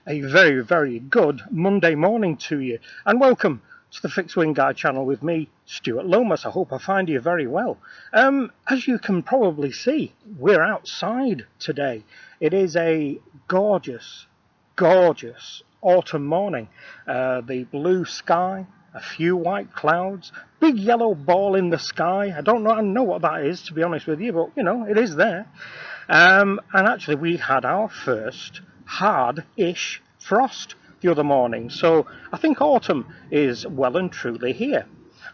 A very, very good Monday morning to you, and welcome to the Fixed Wing Guy channel with me, Stuart Lomas. I hope I find you very well. As you can probably see, we're outside today. It is a gorgeous, gorgeous autumn morning. The blue sky, a few white clouds, big yellow ball in the sky. I don't know what that is, to be honest with you, but you know, it is there. And actually, we had our first hard-ish frost the other morning, so I think autumn is well and truly here.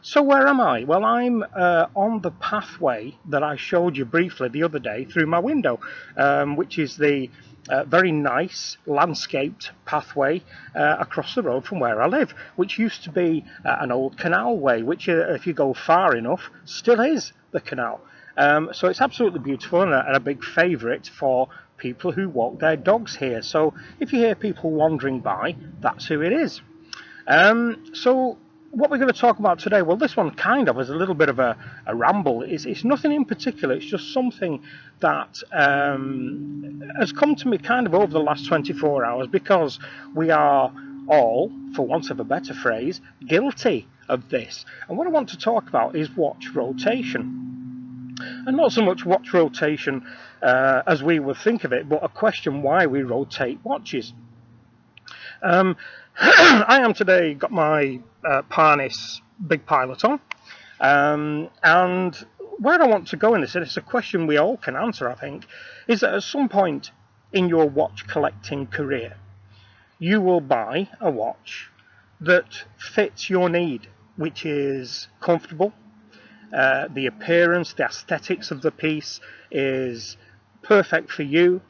So where am I? Well, I'm on the pathway that I showed you briefly the other day through my window, which is the very nice landscaped pathway across the road from where I live, which used to be an old canal way, which if you go far enough still is the canal. So it's absolutely beautiful and a big favourite for people who walk their dogs here. So if you hear people wandering by, that's who it is. So what we're going to talk about today, well, this one kind of is a little bit of a ramble. It's nothing in particular. It's just something that has come to me kind of over the last 24 hours because we are all, for want of a better phrase, guilty of this. And what I want to talk about is watch rotation. And not so much watch rotation as we would think of it, but a question why we rotate watches. I am today got my Parnis Big Pilot on, and where I want to go in this, and it's a question we all can answer, I think, is that at some point in your watch collecting career, you will buy a watch that fits your need, which is comfortable. The appearance, the aesthetics of the piece is perfect for you.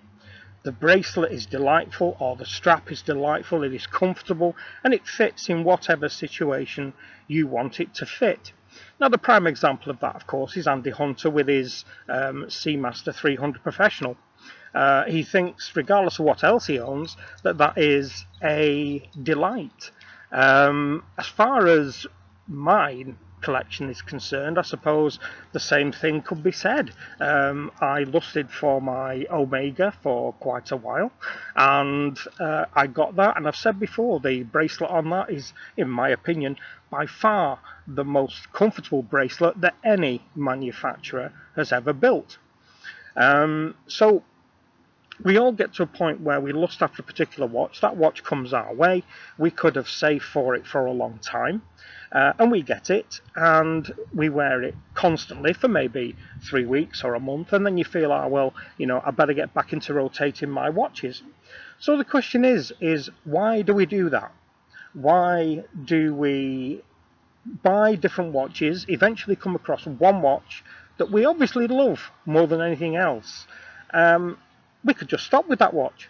The bracelet is delightful, or the strap is delightful, it is comfortable, and it fits in whatever situation you want it to fit. Now, the prime example of that, of course, is Andy Hunter with his Seamaster 300 Professional. He thinks, regardless of what else he owns, that is a delight. As far as mine collection is concerned, I suppose the same thing could be said. I lusted for my Omega for quite a while, and I got that, and I've said before, the bracelet on that is, in my opinion, by far the most comfortable bracelet that any manufacturer has ever built. So we all get to a point where we lust after a particular watch. That watch comes our way. We could have saved for it for a long time. And we get it, and we wear it constantly for maybe 3 weeks or a month, and then you feel, well, you know, I better get back into rotating my watches. So the question is why do we do that? Why do we buy different watches, eventually come across one watch that we obviously love more than anything else? We could just stop with that watch.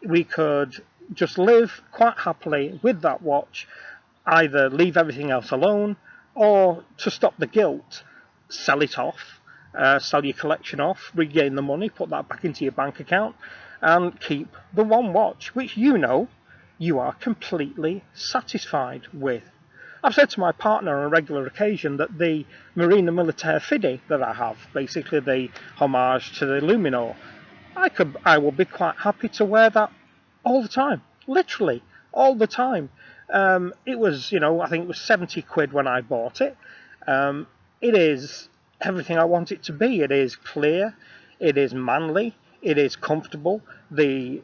We could just live quite happily with that watch, either leave everything else alone, or to stop the guilt, sell it off, sell your collection off, regain the money, put that back into your bank account, and keep the one watch which you know you are completely satisfied with. I've said to my partner on a regular occasion that the Marina Militaire Fide that I have, basically the homage to the Luminor, I will be quite happy to wear that all the time, literally all the time. It was, you know, I think it was 70 quid when I bought it. It is everything I want it to be. It is clear, it is manly, it is comfortable. The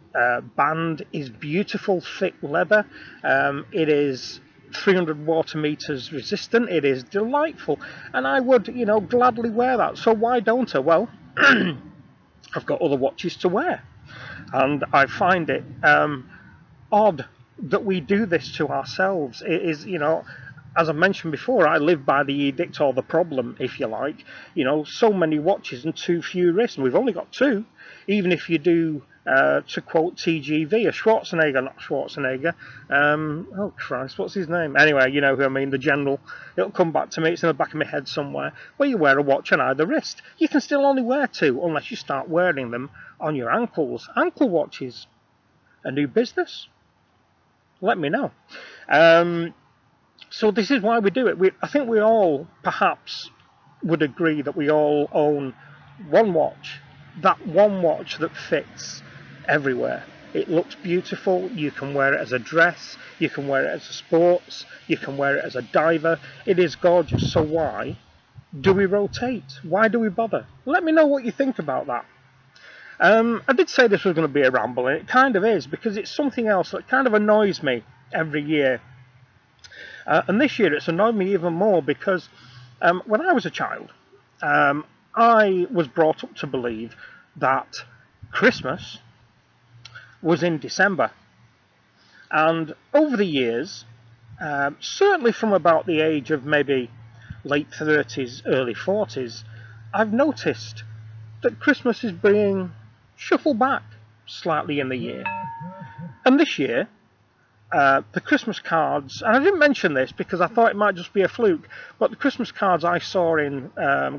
band is beautiful, thick leather. It is 300 water meters resistant. It is delightful, and I would, you know, gladly wear that. So why don't I? Well, I've got other watches to wear, and I find it odd that we do this to ourselves. It is, you know, as I mentioned before, I live by the edict or the problem, if you like. You know, so many watches and too few wrists, and we've only got two. Even if you do, to quote TGV, a Schwarzenegger, not Schwarzenegger, oh Christ, what's his name? Anyway, you know who I mean, the general. It'll come back to me, it's in the back of my head somewhere, where you wear a watch on either wrist. You can still only wear two, unless you start wearing them on your ankles. Ankle watches, a new business? Let me know. So this is why we do it. I think we all perhaps would agree that we all own one watch, that one watch that fits everywhere. It looks beautiful. You can wear it as a dress. You can wear it as a sports. You can wear it as a diver. It is gorgeous. So why do we rotate? Why do we bother? Let me know what you think about that. I did say this was going to be a ramble, and it kind of is, because it's something else that kind of annoys me every year. And this year it's annoyed me even more because when I was a child, I was brought up to believe that Christmas was in December. And over the years, certainly from about the age of maybe late 30s, early 40s, I've noticed that Christmas is being shuffled back slightly in the year. And this year, the Christmas cards, and I didn't mention this because I thought it might just be a fluke, but the Christmas cards I saw in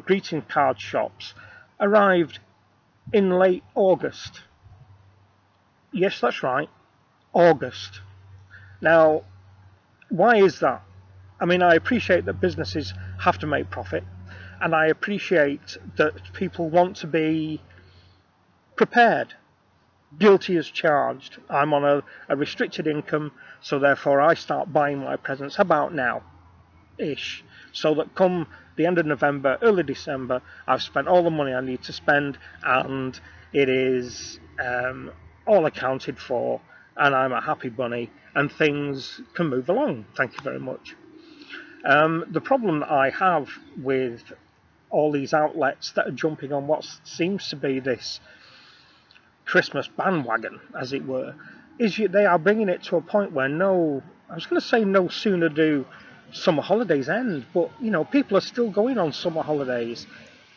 greeting card shops arrived in late August. Yes, that's right, August. Now, why is that? I mean, I appreciate that businesses have to make profit, and I appreciate that people want to be prepared. Guilty as charged. I'm on a restricted income, so therefore I start buying my presents about now-ish, so that come the end of November, early December, I've spent all the money I need to spend, and it is all accounted for, and I'm a happy bunny, and things can move along. Thank you very much. The problem that I have with all these outlets that are jumping on what seems to be this Christmas bandwagon, as it were, is they are bringing it to a point where I was going to say no sooner do summer holidays end, but people are still going on summer holidays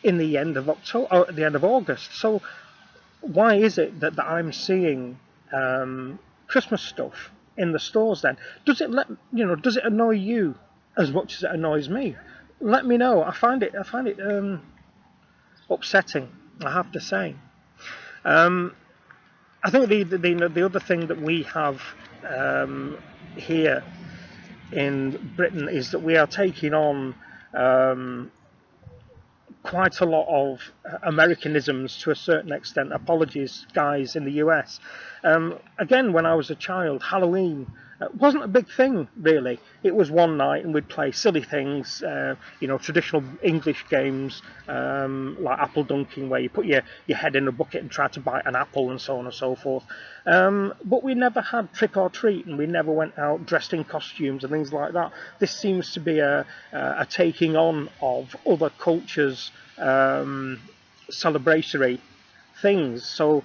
in the end of October, or at the end of August. So why is it that I'm seeing Christmas stuff in the stores then? Does it annoy you as much as it annoys me? Let me know. I find it upsetting, I have to say. I think the other thing that we have here in Britain is that we are taking on quite a lot of Americanisms to a certain extent. Apologies, guys, in the US. Again, when I was a child, Halloween wasn't a big thing, really. It was one night and we'd play silly things, traditional English games like apple dunking, where you put your head in a bucket and try to bite an apple and so on and so forth. But we never had trick or treat, and we never went out dressed in costumes and things like that. This seems to be a taking on of other cultures' celebratory things. So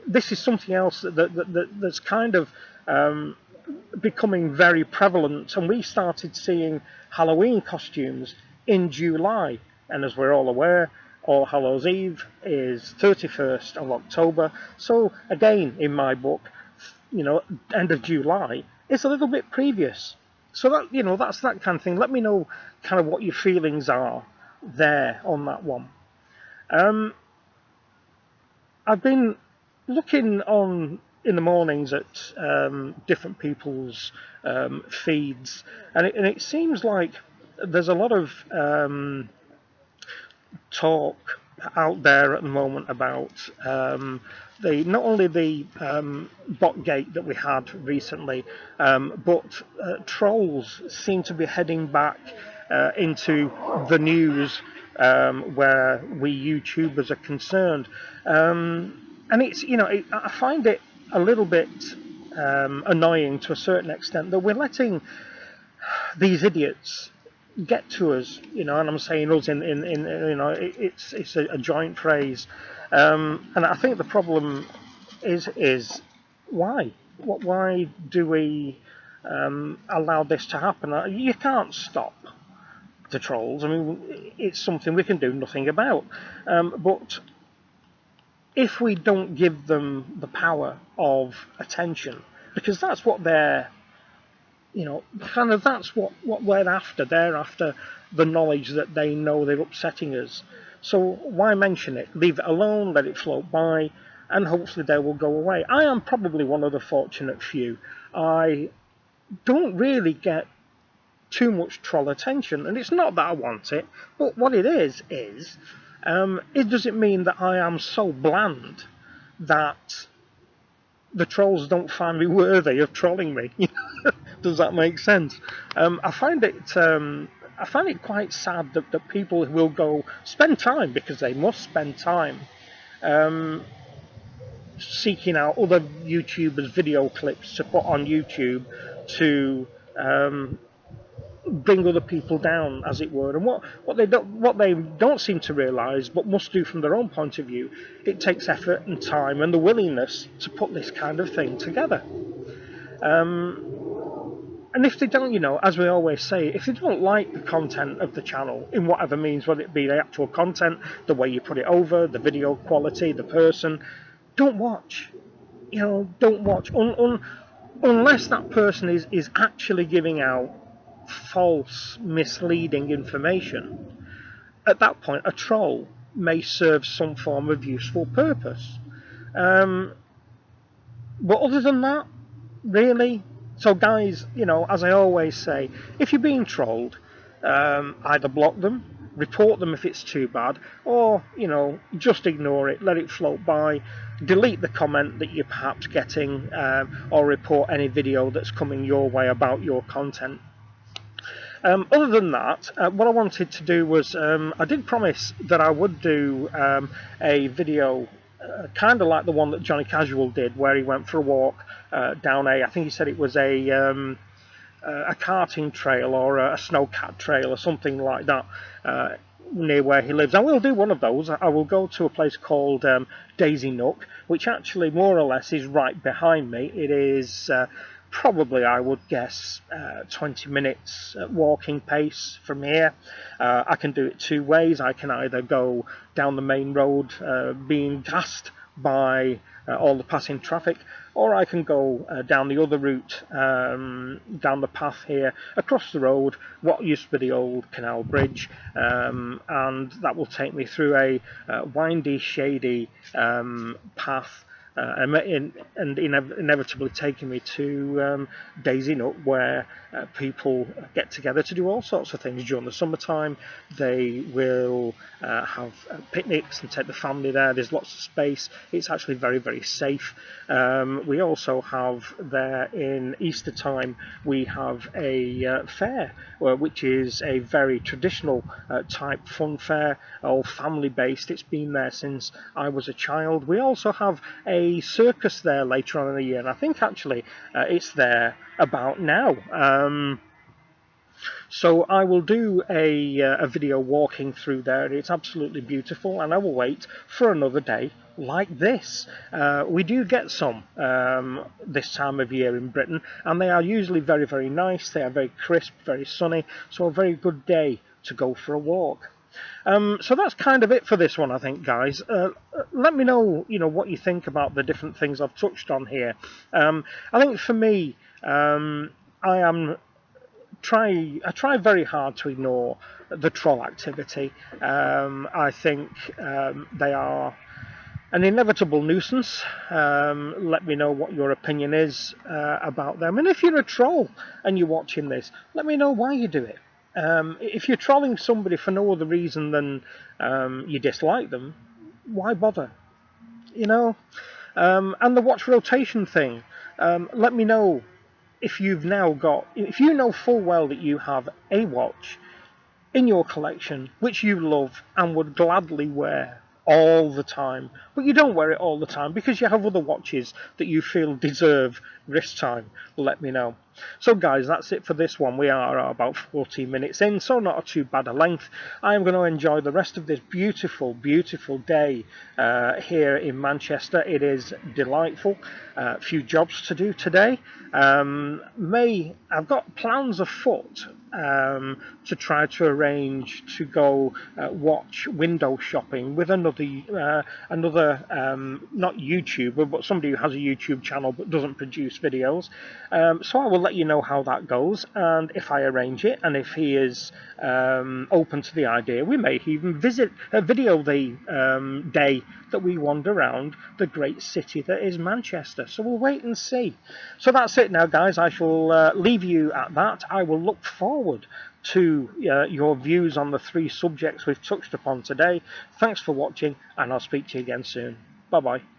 this is something else that's kind of becoming very prevalent, and we started seeing Halloween costumes in July, and as we're all aware, All Hallows Eve is 31st of October, so again, in my book, end of July, it's a little bit previous. So that, that's that kind of thing. Let me know kind of what your feelings are there on that one. I've been looking on in the mornings at different people's feeds, and it seems like there's a lot of talk out there at the moment about not only the botgate that we had recently, but trolls seem to be heading back into the news where we YouTubers are concerned. And it's, I find it a little bit annoying to a certain extent that we're letting these idiots get to us, and I'm saying us in it's a joint phrase, and I think the problem is why? Why do we allow this to happen? You can't stop the trolls. I mean, it's something we can do nothing about, but if we don't give them the power of attention, because that's what they're, kind of that's what we're after. They're after the knowledge that they know they're upsetting us. So why mention it? Leave it alone, let it float by, and hopefully they will go away. I am probably one of the fortunate few. I don't really get too much troll attention, and it's not that I want it, but what it is it doesn't mean that I am so bland that the trolls don't find me worthy of trolling me. Does that make sense? I find it quite sad that people will go spend time, because they must spend time, seeking out other YouTubers' video clips to put on YouTube to bring other people down, as it were. And what they don't seem to realise, but must do from their own point of view, it takes effort and time and the willingness to put this kind of thing together. And if they don't, as we always say, if they don't like the content of the channel in whatever means, whether it be the actual content, the way you put it over, the video quality, the person, don't watch. Don't watch unless that person is actually giving out false, misleading information. At that point, a troll may serve some form of useful purpose. But other than that, really. So guys, as I always say, if you're being trolled, either block them, report them if it's too bad, or just ignore it, let it float by, delete the comment that you're perhaps getting, or report any video that's coming your way about your content. Other than that, what I wanted to do was, I did promise that I would do a video kind of like the one that Johnny Casual did, where he went for a walk down I think he said it was a karting trail or a snowcat trail or something like that, near where he lives. I will do one of those. I will go to a place called Daisy Nook, which actually more or less is right behind me. It is probably, I would guess, 20 minutes walking pace from here. I can do it two ways. I can either go down the main road being gassed by all the passing traffic, or I can go down the other route, down the path here, across the road, what used to be the old canal bridge, and that will take me through a windy, shady path, and inevitably taking me to Daisy Nook, where people get together to do all sorts of things during the summertime. They will have picnics and take the family there. There's lots of space. It's actually very, very safe. We also have there in Easter time, we have a fair, which is a very traditional type fun fair, all family based. It's been there since I was a child. We also have a circus there later on in the year, and I think actually it's there about now. So I will do a video walking through there. It's absolutely beautiful, and I will wait for another day like this. We do get some this time of year in Britain, and they are usually very, very nice. They are very crisp, very sunny, so a very good day to go for a walk. So that's kind of it for this one, I think, guys. Let me know, what you think about the different things I've touched on here. I think for me, I try very hard to ignore the troll activity. I think they are an inevitable nuisance. Let me know what your opinion is about them. And if you're a troll and you're watching this, let me know why you do it. If you're trolling somebody for no other reason than you dislike them, why bother? And the watch rotation thing, let me know if you know full well that you have a watch in your collection which you love and would gladly wear all the time, but you don't wear it all the time because you have other watches that you feel deserve wrist time, let me know. So guys, that's it for this one. We are about 14 minutes in, so not too bad a length. I am going to enjoy the rest of this beautiful, beautiful day here in Manchester. It is delightful. A few jobs to do today. I've got plans afoot to try to arrange to go watch window shopping with another not YouTuber, but somebody who has a YouTube channel but doesn't produce videos. So I will let you know how that goes, and if I arrange it, and if he is open to the idea, we may even video the day that we wander around the great city that is Manchester. So we'll wait and see. So that's it now, guys. I shall leave you at that. I will look forward to your views on the three subjects we've touched upon today. Thanks for watching, and I'll speak to you again soon. Bye bye.